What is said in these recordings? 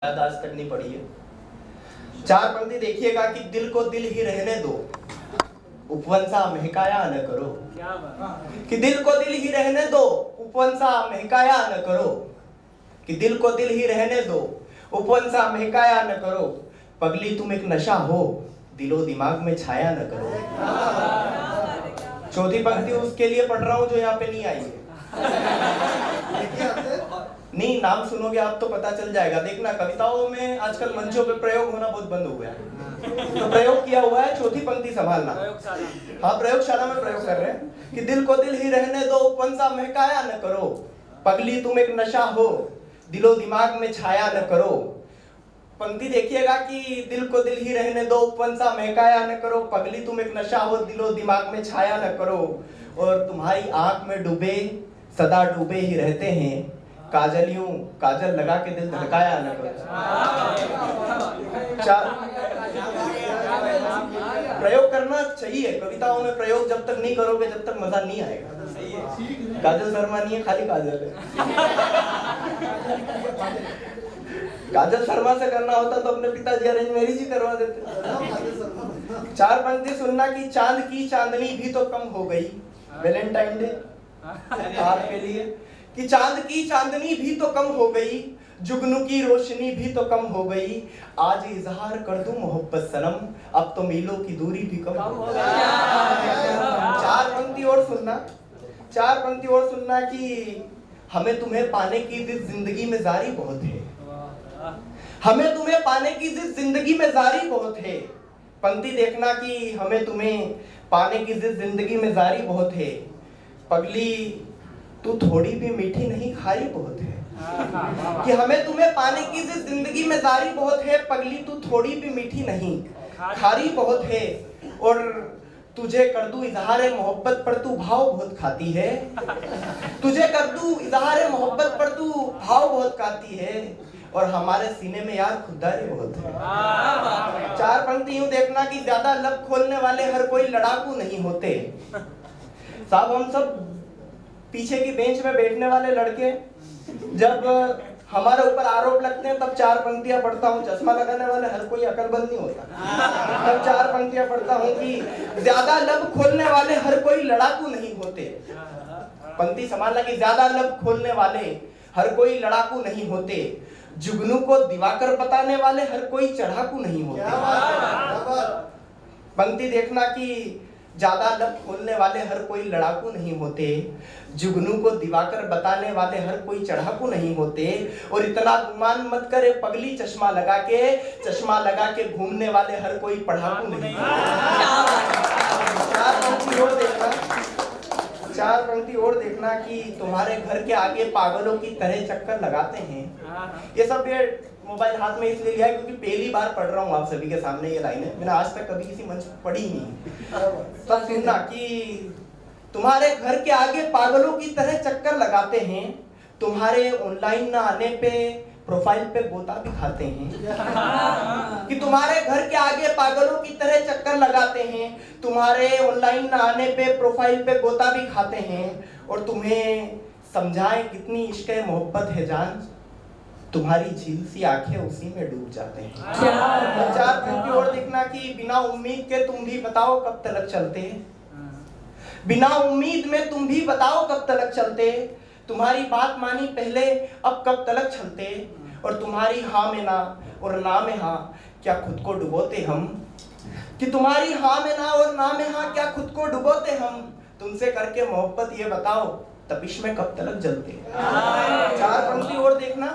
याददाश्त करनी पड़ी है। चार पंक्ति देखिएगा कि दिल को दिल ही रहने दो, उपवन सा महकाया न करो। कि दिल को दिल ही रहने दो, उपवन सा महकाया न करो। कि दिल को दिल ही रहने दो, उपवन सा महकाया न करो। पगली तुम एक नशा हो, दिलो दिमाग में छाया न करो। चौथी पंक्ति उसके लिए पढ़ रहा हूं जो यहाँ पे नहीं आई है। नहीं, नाम सुनोगे आप तो पता चल जाएगा। देखना, कविताओं में आजकल मंचों पे प्रयोग होना बहुत बंद हो गया है, तो प्रयोग किया हुआ है। चौथी पंक्ति संभालना। हाँ, प्रयोगशाला में प्रयोग कर रहे हैं कि दिल को दिल ही रहने दो, उपवन सा महकाया न करो। पगली तुम एक नशा हो, दिलो दिमाग में छाया न करो। पंक्ति देखिएगा कि दिल को दिल ही रहने दो, उपवन सा महकाया न करो। पगली तुम एक नशा हो, दिलो दिमाग में छाया न करो। और तुम्हारी आंख में डूबे सदा डूबे ही रहते हैं, काजलियों काजल लगा के दिल धड़काया न करो। प्रयोग करना चाहिए कविताओं में। प्रयोग जब तक नहीं करोगे जब तक मजा नहीं आएगा। काजल शर्मा नहीं है, खाली काजल है। काजल शर्मा से करना होता तो अपने पिताजी अरेंज मैरिज ही करवा देते। चार पंक्ति सुनना कि चांद की चांदनी भी तो कम हो गई। वैलेंटाइन डे आपके लिए कि चांद की चांदनी भी तो कम हो गई, जुगनू की रोशनी भी तो कम हो गई। आज इजहार कर दूं मोहब्बत सनम, अब तो मीलों की दूरी भी कम हो गई। चार पंक्ति और सुनना, चार पंक्ति और सुनना कि हमें तुम्हें पाने की जिद जिंदगी में जारी बहुत है। हमें तुम्हें पाने की जिद जिंदगी में जारी बहुत है। पंक्ति देखना कि हमें तुम्हें पाने की जिद जिंदगी में जारी बहुत है। पगली तू थोड़ी भी मीठी नहीं, खारी बहुत है। कि हमें तुम्हें पाने की जिद जिंदगी में जारी बहुत है। पगली तू थोड़ी भी मीठी नहीं, खारी बहुत है। और तुझे कर दूं इजहारे मोहब्बत पर तू भाव बहुत खाती है। तुझे कर दूं इजहारे मोहब्बत पर तू भाव बहुत खाती है। और हमारे सीने में यार खुददारी बहुत है। चार पंक्ति यूं देखना कि ज्यादा लब खोलने वाले हर कोई लड़ाकू नहीं होते। साहब, हम सब पीछे की बेंच में बैठने वाले लड़के जब हमारे ऊपर आरोप लगते हैं तब चार पंक्तियां पढ़ता हूँ। चश्मा लगाने वाले हर कोई अकलमंद नहीं होता, तब चार पंक्तियां पढ़ता हूँ कि ज्यादा लब खोलने वाले हर कोई लड़ाकू नहीं होते। पंक्ति संभालना कि ज्यादा लब खोलने वाले हर कोई लड़ाकू नहीं होते। जुगनू को दिवाकर बताने वाले हर कोई चढ़ाकू नहीं होते। पंक्ति देखना कि ज्यादा लब खोलने वाले हर कोई लड़ाकू नहीं होते। जुगनू को दिवाकर बताने वाले हर कोई चढ़ाकू नहीं होते। और इतना गुमान मत करे पगली, चश्मा लगा के घूमने वाले हर कोई पढ़ाकू नहीं होते। चार पंक्ति और देखना, चार पंक्ति और देखना कि तुम्हारे घर के आगे पागलों की तरह चक्कर लगाते हैं। ये सब ये मोबाइल हाथ में इसलिए लिया है क्योंकि पहली बार पढ़ रहा हूँ आप सभी के सामने ये लाइनें। मैंने आज तक कभी किसी मंच पर पढ़ी नहीं। तब सुनना कि तुम्हारे घर के आगे पागलों की तरह चक्कर लगाते हैं। तुम्हारे ऑनलाइन ना आने पे प्रोफाइल पे गोता भी खाते हैं। कि तुम्हारे घर के आगे पागलों की तरह चक्कर लगाते हैं। तुम्हारे ऑनलाइन ना आने पे प्रोफाइल पे गोता भी खाते हैं। और तुम्हें समझाएं कितनी इश्क मोहब्बत है जान, तुम्हारी झील सी आंखें उसी में डूब जाते हैं। चार पंक्ति और देखना कि बिना उम्मीद के तुम भी बताओ कब तलक चलते। बिना उम्मीद में तुम भी बताओ कब तलक चलते। तुम्हारी बात मानी पहले अब कब तलक चलते। और तुम्हारी हाँ में ना और ना में हाँ क्या खुद को डुबोते हम। कि तुम्हारी हाँ में ना और ना में हाँ क्या खुद को डुबोते हम। तुमसे करके मोहब्बत ये बताओ तपिश में कब तलक जलते। चार पंक्ति और देखना,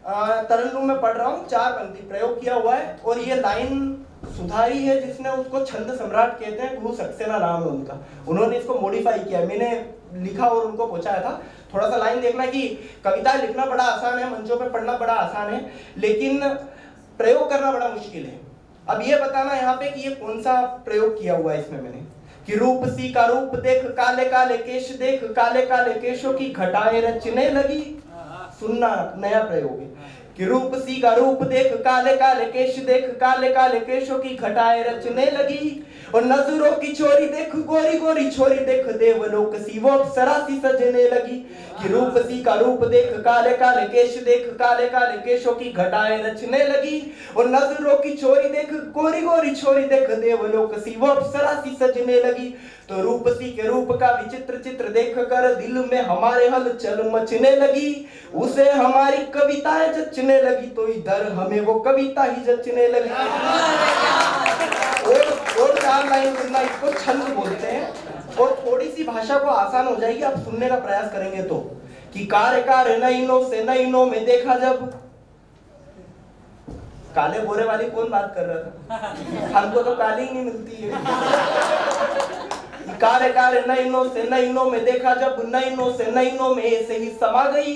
तरन्नुम में पढ़ रहा हूँ। चार पंक्ति प्रयोग किया हुआ है और ये लाइन सुधारी है जिसने उसको छंद सम्राट कहते हैं, गुरु सक्सेना नाम है उनका। उन्होंने इसको मॉडिफाई किया, मैंने लिखा और उनको पहुंचाया था। थोड़ा सा लाइन देखना कि कविता लिखना बड़ा आसान है, मंचों पे पढ़ना बड़ा आसान है, लेकिन प्रयोग करना बड़ा मुश्किल है। अब ये बताना यहाँ पे कि ये कौन सा प्रयोग किया हुआ है इसमें मैंने, कि रूप सी का रूप देख काले काले केश देख, काले काले केशों की घटाएं रचने लगी। सुनना, नया प्रयोग है कि रूप सी का रूप देख काले काले केश देख काले काले केशों की घटाएं रचने लगी, और नजरों की चोरी देख गोरी गोरी छोरी देख देवलोक सी वो अप्सरा सी सजने लगी। कि रूप सी का रूप देख काले काले केश देख काले काले केशों की घटाएं रचने लगी, और नजरों की चोरी देख गोरी गोरी छोरी देख देवलोक सी वो अप्सरा सी सजने लगी। तो रूप सी के रूप का विचित्र चित्र देख कर दिल में हमारे हलचल मचने लगी, उसे हमारी कविताएं जचने लगी, तो इधर हमें वो कविता ही जचने लगी। और 4 लाइन सुनना, इसको छंद बोलते हैं, और थोड़ी सी भाषा को आसान हो जाएगी आप सुनने का प्रयास करेंगे तो। कि कार्य कार्य नैनों से नैनों में देखा जब, काले गोरे वाली कौन बात कर रहा था, हमको तो काली ही नहीं मिलती है। कार्य कार्य नैनों से नैनों में देखा जब, नैनों से नैनों में ऐसे ही समा गई।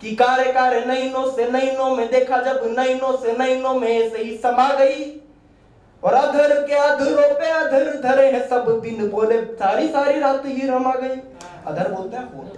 कि कार्य कार्य नैनों से नैनों में देखा जब, नैनों से नैनों में ऐसे ही समा गई, और अधर के अधरों पे अधर धरे हैं सब, बिन बोले सारी सारी रात ही रमा गई। अधर बोलते हैं वो।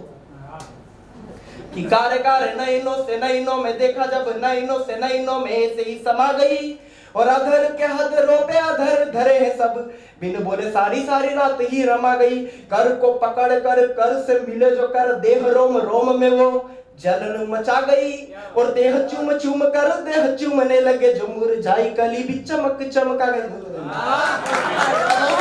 कि कार्य कार्य नैनों से नैनों में देखा जब, नैनों से नैनों में ऐसे ही समा गई, और अधर के अधरों पे अधर धरे हैं सब, बिन बोले सारी सारी रात ही रमा गई। कर को पकड़ कर कर से मिले जो कर, देह रोम रोम में वो जलन मचा गई, और देह चुम चुम कर देह चुमने लगे, जो मुरझाई कली भी चमक चमका गई।